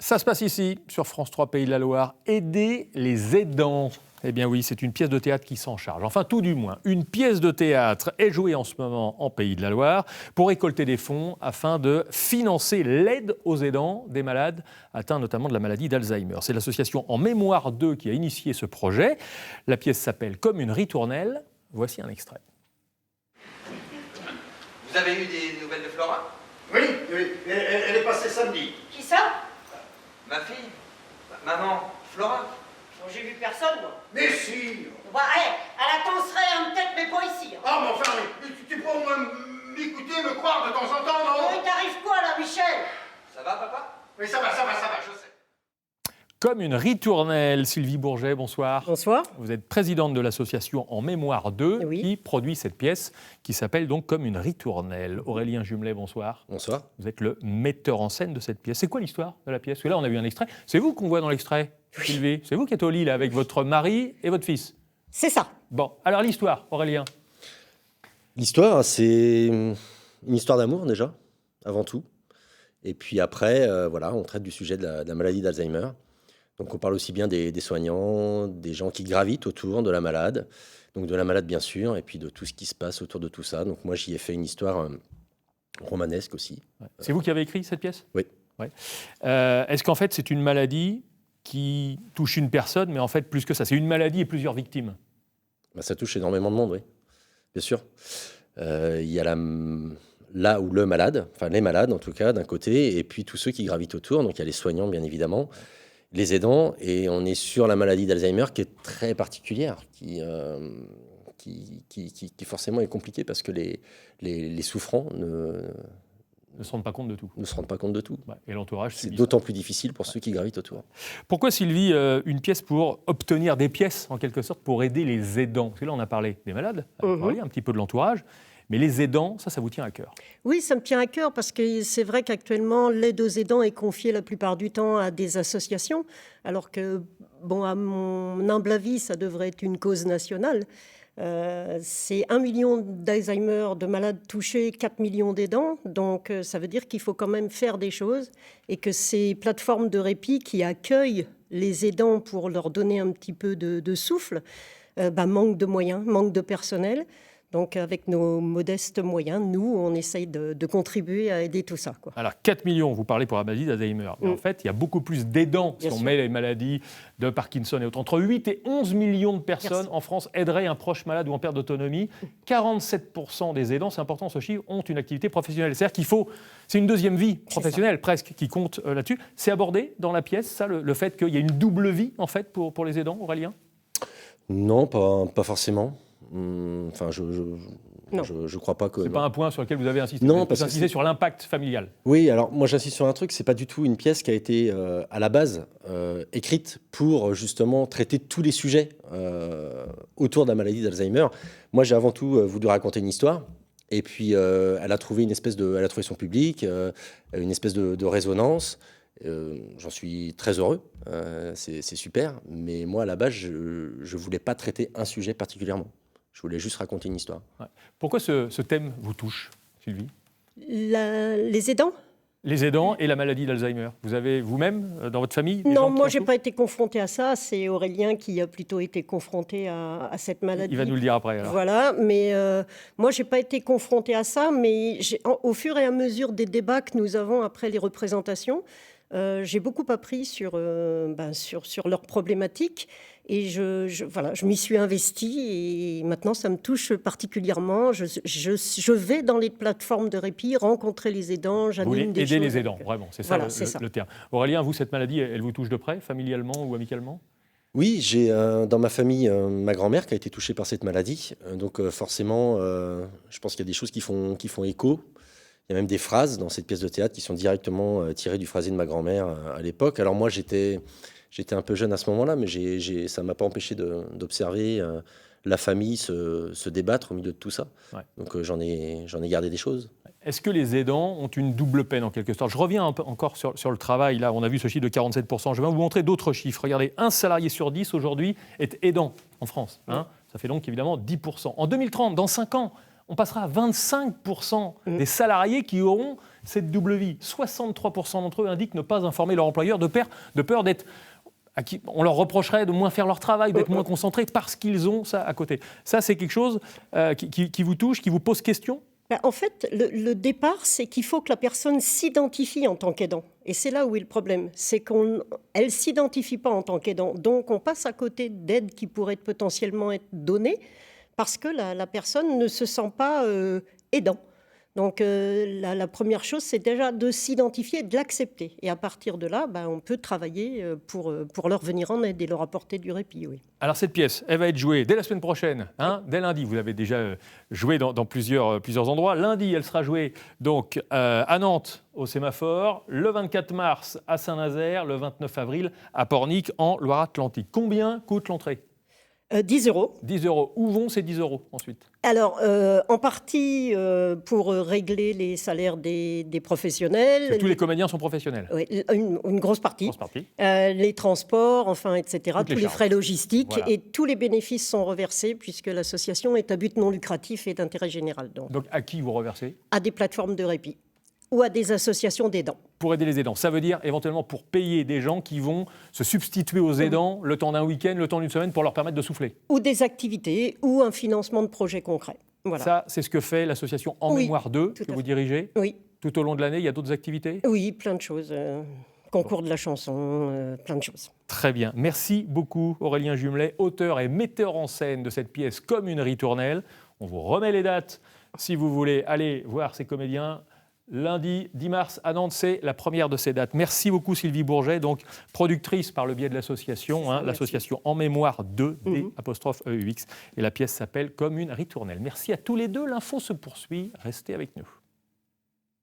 Ça se passe ici, sur France 3 Pays de la Loire. Aider les aidants. Eh bien oui, c'est une pièce de théâtre qui s'en charge. Enfin, tout du moins, une pièce de théâtre est jouée en ce moment en Pays de la Loire pour récolter des fonds afin de financer l'aide aux aidants des malades atteints notamment de la maladie d'Alzheimer. C'est l'association En Mémoire d'eux qui a initié ce projet. La pièce s'appelle Comme une ritournelle. Voici un extrait. Vous avez eu des nouvelles de Flora? Oui, elle est passée samedi. Qui ça? Ma fille? Maman, Flora? Bon, j'ai vu personne, moi. Mais si. Bah, elle attenserait un peut-être, mais pas ici. Hein. Ah, mais enfin, tu peux au moins m'écouter, me croire de temps en temps, non? Il t'arrive quoi, là, Michel? Ça va, papa? Oui, ça va, je sais. Comme une ritournelle, Sylvie Bourget, bonsoir. Bonsoir. Vous êtes présidente de l'association En Mémoire d'eux Oui. qui produit cette pièce qui s'appelle donc Comme une ritournelle. Aurélien Jumelet, bonsoir. Bonsoir. Vous êtes le metteur en scène de cette pièce. C'est quoi l'histoire de la pièce? Parce que là, on a vu un extrait. C'est vous qu'on voit dans l'extrait, Sylvie? C'est vous qui êtes au lit là, avec votre mari et votre fils? C'est ça. Bon, alors l'histoire, Aurélien? L'histoire, c'est une histoire d'amour déjà, avant tout. Et puis après, voilà, on traite du sujet de la maladie d'Alzheimer. Donc on parle aussi bien des soignants, des gens qui gravitent autour de la malade, donc de la malade bien sûr, et puis de tout ce qui se passe autour de tout ça. Donc moi j'y ai fait une histoire romanesque aussi. Ouais. C'est vous qui avez écrit cette pièce? Oui. Ouais. Est-ce qu'en fait c'est une maladie qui touche une personne, mais en fait plus que ça, c'est une maladie et plusieurs victimes? Bah, ça touche énormément de monde, oui, bien sûr. Il y a là où le malade, enfin les malades en tout cas d'un côté, et puis tous ceux qui gravitent autour, donc il y a les soignants bien évidemment, les aidants, et on est sur la maladie d'Alzheimer qui est très particulière, qui forcément est compliquée parce que les souffrants Ne se rendent pas compte de tout. ne se rendent pas compte de tout. Ouais. Et l'entourage C'est subit d'autant plus difficile pour ceux qui gravitent autour. Pourquoi, Sylvie, une pièce pour obtenir des pièces, en quelque sorte, pour aider les aidants? Parce que là, on a parlé des malades, un petit peu de l'entourage, mais les aidants, ça vous tient à cœur. Oui, ça me tient à cœur parce que c'est vrai qu'actuellement, l'aide aux aidants est confiée la plupart du temps à des associations, alors que, bon, à mon humble avis, ça devrait être une cause nationale. C'est 1 million d'Alzheimer, de malades touchés, 4 millions d'aidants. Donc, ça veut dire qu'il faut quand même faire des choses et que ces plateformes de répit qui accueillent les aidants pour leur donner un petit peu de souffle, manquent de moyens, manquent de personnel. Donc, avec nos modestes moyens, nous, on essaye de contribuer à aider tout ça, quoi. Alors, 4 millions, vous parlez pour la maladie d'Alzheimer. Mais en fait, il y a beaucoup plus d'aidants, si on met les maladies de Parkinson et autres. Entre 8 et 11 millions de personnes en France aideraient un proche malade ou en perte d'autonomie. 47% des aidants, c'est important ce chiffre, ont une activité professionnelle. C'est-à-dire qu'il faut, c'est une deuxième vie professionnelle presque qui compte là-dessus. C'est abordé dans la pièce, ça, le fait qu'il y a une double vie, en fait, pour les aidants, Aurélien? Non, pas forcément. Enfin, je crois pas que... C'est pas un point sur lequel vous avez insisté. Non, vous parce que insistez sur l'impact familial. Oui, alors moi j'insiste sur un truc, c'est pas du tout une pièce qui a été à la base écrite pour justement traiter tous les sujets autour de la maladie d'Alzheimer. Moi j'ai avant tout voulu raconter une histoire, et puis elle a trouvé son public, une espèce de résonance. J'en suis très heureux, c'est super, mais moi à la base je voulais pas traiter un sujet particulièrement. Je voulais juste raconter une histoire. Ouais. Pourquoi ce thème vous touche, Sylvie? Les aidants? Les aidants et la maladie d'Alzheimer. Vous avez vous-même, dans votre famille, des Non, gens qui moi, en j'ai souffrent? pas été confrontée à ça. C'est Aurélien qui a plutôt été confronté à cette maladie. Il va nous le dire après, alors. Voilà, mais moi, j'ai pas été confrontée à ça. Mais au fur et à mesure des débats que nous avons après les représentations, j'ai beaucoup appris sur leurs problématiques. Et je m'y suis investie et maintenant, ça me touche particulièrement. Je vais dans les plateformes de répit, rencontrer les aidants, j'anime des choses. Vous voulez aider les aidants, vraiment, c'est ça, voilà, le terme. Aurélien, vous, cette maladie, elle vous touche de près, familialement ou amicalement? Oui, j'ai dans ma famille ma grand-mère qui a été touchée par cette maladie. Donc forcément, je pense qu'il y a des choses qui font écho. Il y a même des phrases dans cette pièce de théâtre qui sont directement tirées du phrasé de ma grand-mère à l'époque. Alors moi, j'étais un peu jeune à ce moment-là, mais ça ne m'a pas empêché d'observer la famille se débattre au milieu de tout ça. Ouais. Donc j'en ai gardé des choses. Est-ce que les aidants ont une double peine en quelque sorte? Je reviens encore sur le travail. Là, on a vu ce chiffre de 47%. Je vais vous montrer d'autres chiffres. Regardez, 1 salarié sur 10 aujourd'hui est aidant en France. Hein. Ça fait donc évidemment 10%. En 2030, dans 5 ans, on passera à 25% des salariés qui auront cette double vie. 63% d'entre eux indiquent ne pas informer leur employeur de peur d'être... On leur reprocherait de moins faire leur travail, d'être moins concentrés parce qu'ils ont ça à côté. Ça, c'est quelque chose qui vous touche, qui vous pose question ? En fait, le départ, c'est qu'il faut que la personne s'identifie en tant qu'aidant. Et c'est là où est le problème. C'est qu'elle ne s'identifie pas en tant qu'aidant. Donc, on passe à côté d'aides qui pourraient potentiellement être données parce que la personne ne se sent pas aidant. Donc, la première chose, c'est déjà de s'identifier et de l'accepter. Et à partir de là, on peut travailler pour leur venir en aide et leur apporter du répit, oui. Alors, cette pièce, elle va être jouée dès la semaine prochaine, dès lundi. Vous l'avez déjà jouée dans plusieurs endroits. Lundi, elle sera jouée donc, à Nantes, au Sémaphore, le 24 mars à Saint-Nazaire, le 29 avril à Pornic, en Loire-Atlantique. Combien coûte l'entrée ? 10 €. 10 €. Où vont ces 10 € ensuite ? Alors, en partie pour régler les salaires des professionnels. Tous les comédiens sont professionnels. Oui, une grosse partie. Grosse partie. Les transports, enfin, etc. Tous les frais logistiques. Voilà. Et tous les bénéfices sont reversés puisque l'association est à but non lucratif et d'intérêt général. Donc, à qui vous reversez ? À des plateformes de répit ou à des associations d'aidants. Pour aider les aidants. Ça veut dire éventuellement pour payer des gens qui vont se substituer aux aidants le temps d'un week-end, le temps d'une semaine pour leur permettre de souffler. Ou des activités ou un financement de projets concrets. Voilà. Ça, c'est ce que fait l'association En Mémoire 2 que vous dirigez. Oui. Tout au long de l'année, il y a d'autres activités ? Oui, plein de choses. Concours de la chanson, plein de choses. Très bien. Merci beaucoup Aurélien Jumelet, auteur et metteur en scène de cette pièce Comme une ritournelle. On vous remet les dates si vous voulez aller voir ces comédiens. Lundi 10 mars à Nantes, c'est la première de ces dates. Merci beaucoup Sylvie Bourget, donc productrice par le biais de l'association, l'association En Mémoire 2, D'-EUX. Et la pièce s'appelle Comme une ritournelle. Merci à tous les deux, l'info se poursuit, restez avec nous.